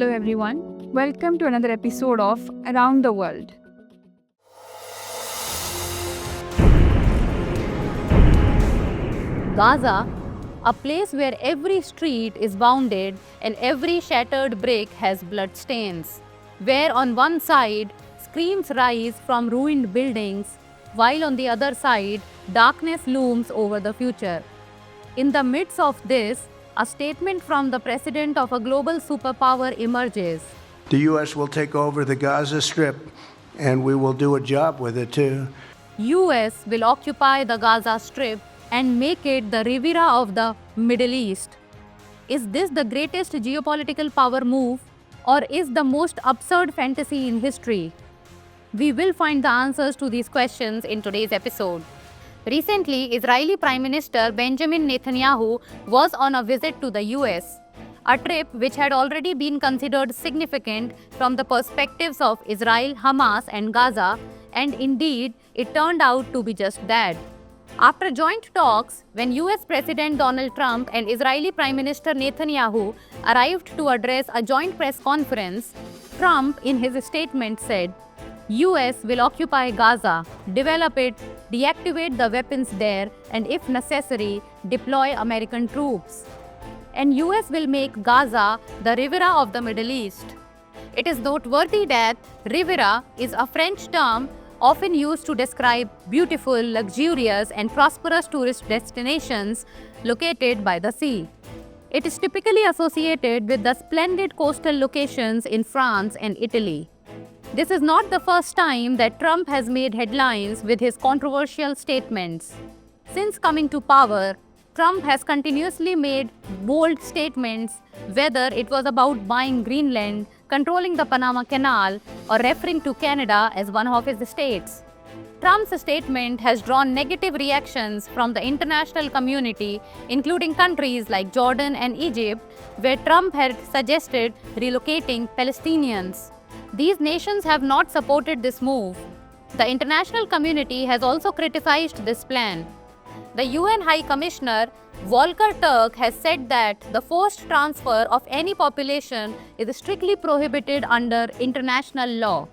Hello everyone, welcome to another episode of Around the World. Gaza, a place where every street is bounded and every shattered brick has bloodstains, where on one side screams rise from ruined buildings, while on the other side darkness looms over the future. In the midst of this, a statement from the president of a global superpower emerges. The U.S. will take over the Gaza Strip, and we will do a job with it too. US will occupy the Gaza Strip and make it the Riviera of the Middle East. Is this the greatest geopolitical power move, or is the most absurd fantasy in history? We will find the answers to these questions in today's episode. Recently, Israeli Prime Minister Benjamin Netanyahu was on a visit to the US, a trip which had already been considered significant from the perspectives of Israel, Hamas, and Gaza, and indeed, it turned out to be just that. After joint talks, when US President Donald Trump and Israeli Prime Minister Netanyahu arrived to address a joint press conference, Trump, in his statement, said, US will occupy Gaza, develop it, deactivate the weapons there, and if necessary, deploy American troops. And US will make Gaza the Riviera of the Middle East. It is noteworthy that Riviera is a French term often used to describe beautiful, luxurious, and prosperous tourist destinations located by the sea. It is typically associated with the splendid coastal locations in France and Italy. This is not the first time that Trump has made headlines with his controversial statements. Since coming to power, Trump has continuously made bold statements, whether it was about buying Greenland, controlling the Panama Canal, or referring to Canada as one of his states. Trump's statement has drawn negative reactions from the international community, including countries like Jordan and Egypt, where Trump had suggested relocating Palestinians. These nations have not supported this move. The international community has also criticized this plan. The UN High Commissioner Volker Turk has said that the forced transfer of any population is strictly prohibited under international law.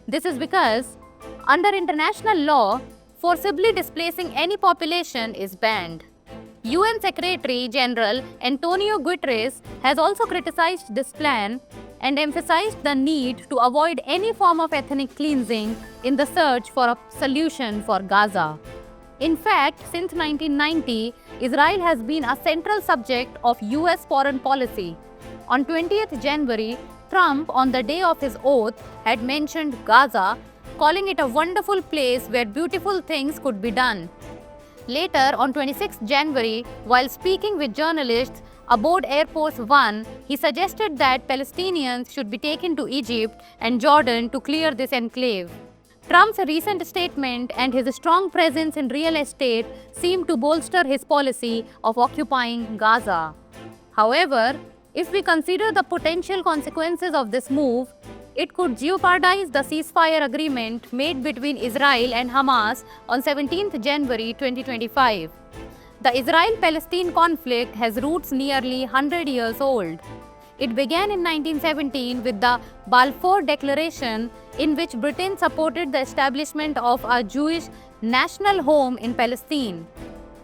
This is because, under international law, forcibly displacing any population is banned. UN Secretary General Antonio Guterres has also criticized this plan and emphasized the need to avoid any form of ethnic cleansing in the search for a solution for Gaza. In fact, since 1990, Israel has been a central subject of US foreign policy. On 20th January, Trump, on the day of his oath, had mentioned Gaza, calling it a wonderful place where beautiful things could be done. Later, on 26th January, while speaking with journalists aboard Air Force One, he suggested that Palestinians should be taken to Egypt and Jordan to clear this enclave. Trump's recent statement and his strong presence in real estate seem to bolster his policy of occupying Gaza. However, if we consider the potential consequences of this move, it could jeopardize the ceasefire agreement made between Israel and Hamas on 17th January 2025. The Israel-Palestine conflict has roots nearly 100 years old. It began in 1917 with the Balfour Declaration, in which Britain supported the establishment of a Jewish national home in Palestine.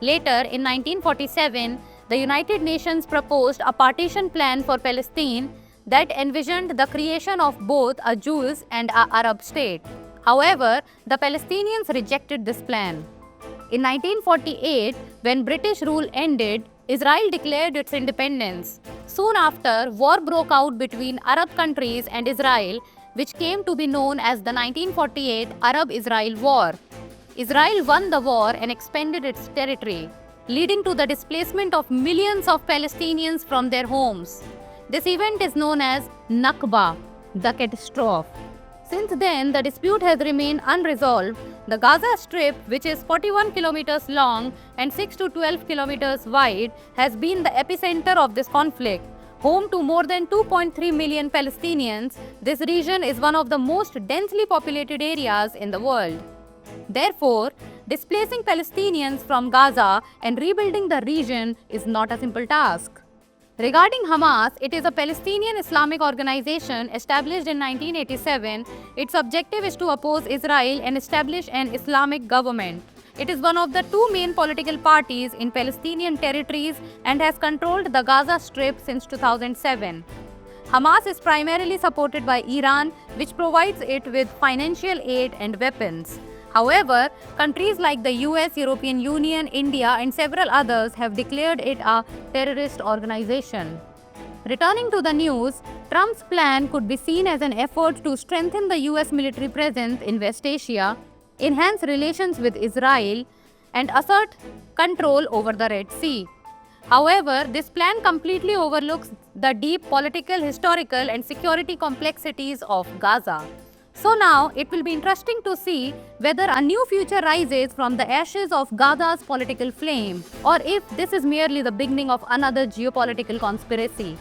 Later, in 1947, the United Nations proposed a partition plan for Palestine that envisioned the creation of both a Jewish and an Arab state. However, the Palestinians rejected this plan. In 1948, when British rule ended, Israel declared its independence. Soon after, war broke out between Arab countries and Israel, which came to be known as the 1948 Arab-Israel War. Israel won the war and expanded its territory, leading to the displacement of millions of Palestinians from their homes. This event is known as Nakba, the catastrophe. Since then, the dispute has remained unresolved. The Gaza Strip, which is 41 kilometers long and 6 to 12 kilometers wide, has been the epicenter of this conflict. Home to more than 2.3 million Palestinians, this region is one of the most densely populated areas in the world. Therefore, displacing Palestinians from Gaza and rebuilding the region is not a simple task. Regarding Hamas, it is a Palestinian Islamic organization established in 1987. Its objective is to oppose Israel and establish an Islamic government. It is one of the two main political parties in Palestinian territories and has controlled the Gaza Strip since 2007. Hamas is primarily supported by Iran, which provides it with financial aid and weapons. However, countries like the US, European Union, India, and several others have declared it a terrorist organization. Returning to the news, Trump's plan could be seen as an effort to strengthen the US military presence in West Asia, enhance relations with Israel, and assert control over the Red Sea. However, this plan completely overlooks the deep political, historical, and security complexities of Gaza. So now, it will be interesting to see whether a new future rises from the ashes of Gaza's political flame, or if this is merely the beginning of another geopolitical conspiracy.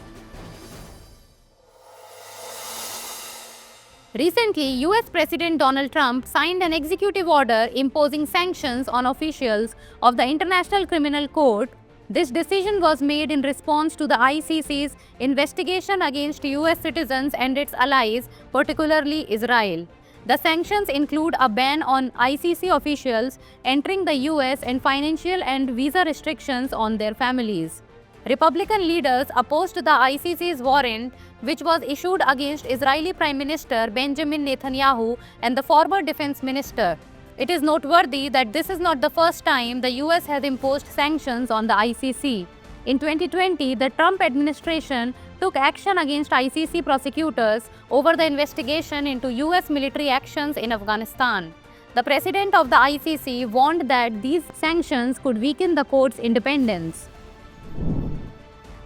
Recently, US President Donald Trump signed an executive order imposing sanctions on officials of the International Criminal Court. This decision was made in response to the ICC's investigation against US citizens and its allies, particularly Israel. The sanctions include a ban on ICC officials entering the US and financial and visa restrictions on their families. Republican leaders opposed the ICC's warrant, which was issued against Israeli Prime Minister Benjamin Netanyahu and the former defense minister. It is noteworthy that this is not the first time the US has imposed sanctions on the ICC. In 2020, the Trump administration took action against ICC prosecutors over the investigation into US military actions in Afghanistan. The president of the ICC warned that these sanctions could weaken the court's independence.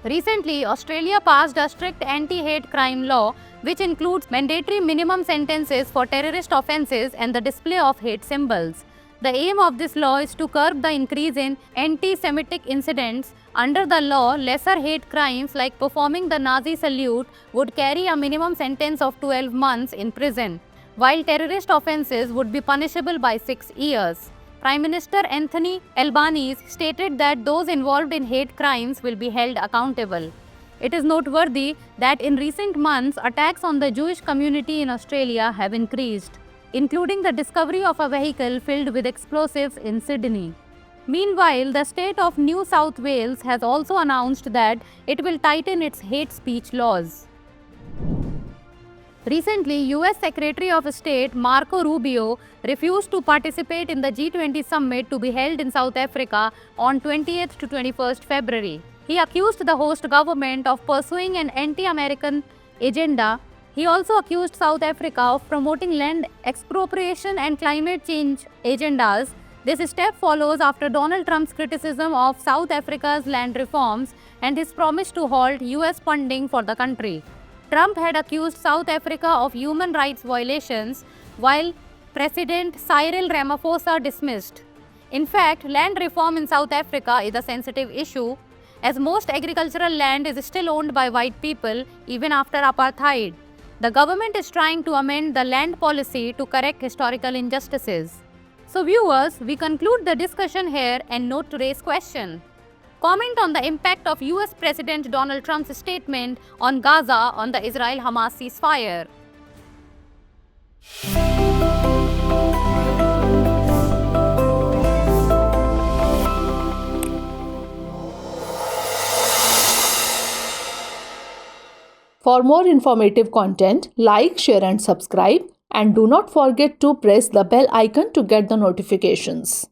Recently, Australia passed a strict anti-hate crime law which includes mandatory minimum sentences for terrorist offences and the display of hate symbols. The aim of this law is to curb the increase in anti-Semitic incidents. Under the law, lesser hate crimes like performing the Nazi salute would carry a minimum sentence of 12 months in prison, while terrorist offences would be punishable by 6 years. Prime Minister Anthony Albanese stated that those involved in hate crimes will be held accountable. It is noteworthy that in recent months, attacks on the Jewish community in Australia have increased, including the discovery of a vehicle filled with explosives in Sydney. Meanwhile, the state of New South Wales has also announced that it will tighten its hate speech laws. Recently, US Secretary of State Marco Rubio refused to participate in the G20 summit to be held in South Africa on 20th to 21st February. He accused the host government of pursuing an anti-American agenda. He also accused South Africa of promoting land expropriation and climate change agendas. This step follows after Donald Trump's criticism of South Africa's land reforms and his promise to halt US funding for the country. Trump had accused South Africa of human rights violations, while President Cyril Ramaphosa dismissed. In fact, land reform in South Africa is a sensitive issue, as most agricultural land is still owned by white people even after apartheid. The government is trying to amend the land policy to correct historical injustices. So viewers, we conclude the discussion here and note today's question. Comment on the impact of US President Donald Trump's statement on Gaza on the Israel-Hamas ceasefire. For more informative content, like, share and subscribe, and do not forget to press the bell icon to get the notifications.